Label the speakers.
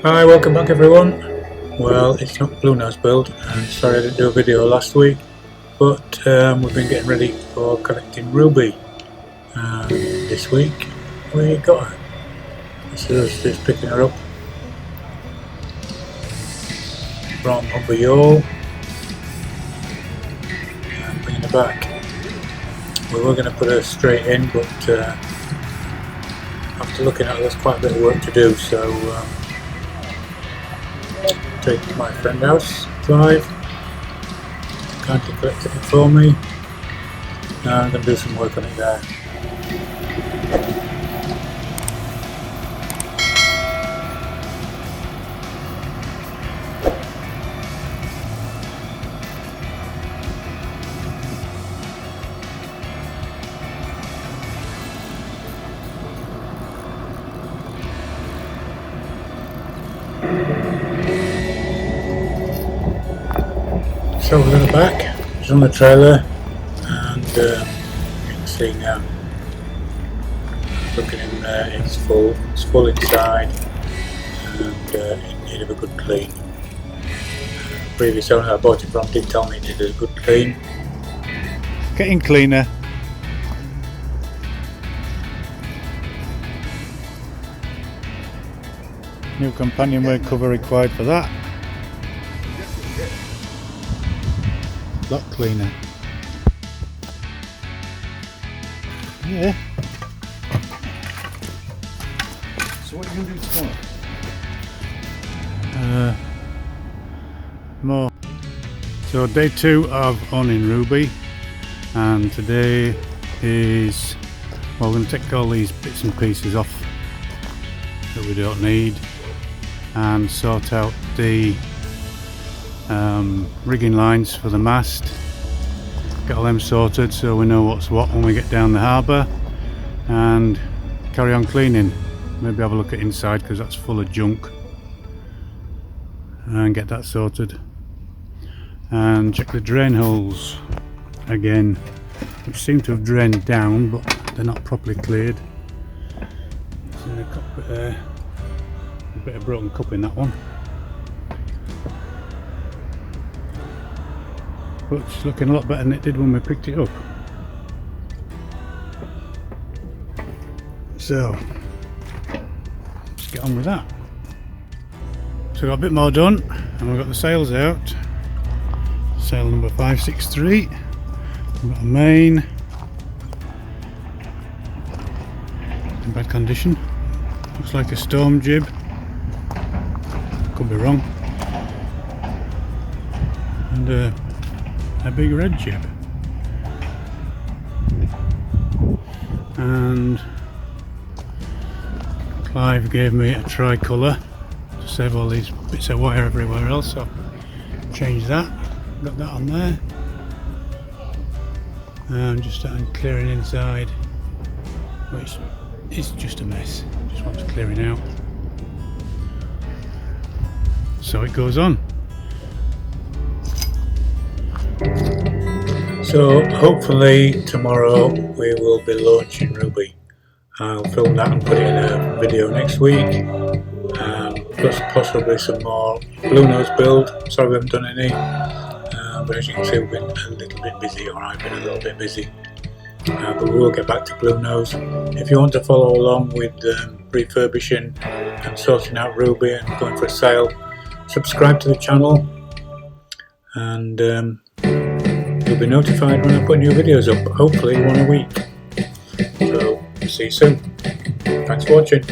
Speaker 1: Hi, welcome back everyone. Well, it's not Blue Nose build, and sorry I didn't do a video last week, but we've been getting ready for collecting Ruby, and this week we got her. This is us just picking her up from Humber Yall and bringing her back. We were going to put her straight in, but after looking at her, there's quite a bit of work to do, so take my friend's house, Clive, kindly collected it for me, and I'm going to do some work on it there. So we're going back, it's on the trailer, and you can see now, looking in there, it's full inside, and in need of a good clean. Previous owner I bought it from did tell me it needed a good clean.
Speaker 2: Getting cleaner. New companionway cover required for that. Lot cleaner. Yeah.
Speaker 3: So what are you going to do tomorrow?
Speaker 2: More. So day 2 of owning Ruby, and today is, well, we're going to take all these bits and pieces off that we don't need and sort out the rigging lines for the mast, get all them sorted so we know what's what when we get down the harbour, and carry on cleaning. Maybe have a look at inside because that's full of junk, and get that sorted, and check the drain holes again, which seem to have drained down but they're not properly cleared. There's a cockpit there, a bit of broken cup in that one, but it's looking a lot better than it did when we picked it up. So let's get on with that. So we've got a bit more done, and we've got the sails out. Sail number 563. We've got a main in bad condition. Looks like a storm jib. Could be wrong. And a big red jib. And Clive gave me a tricolour to save all these bits of wire everywhere else, so changed that, got that on there, and just starting clearing inside, which is just a mess, just wants clearing out, so it goes on.
Speaker 1: So hopefully tomorrow we will be launching Ruby. I'll film that and put it in a video next week, plus possibly some more Blue Nose build. Sorry we haven't done any, but as you can see we've been a little bit busy, or I've been a little bit busy, but we will get back to Blue Nose. If you want to follow along with refurbishing and sorting out Ruby and going for a sale, subscribe to the channel, and you'll be notified when I put new videos up, hopefully one a week. So see you soon. Thanks for watching.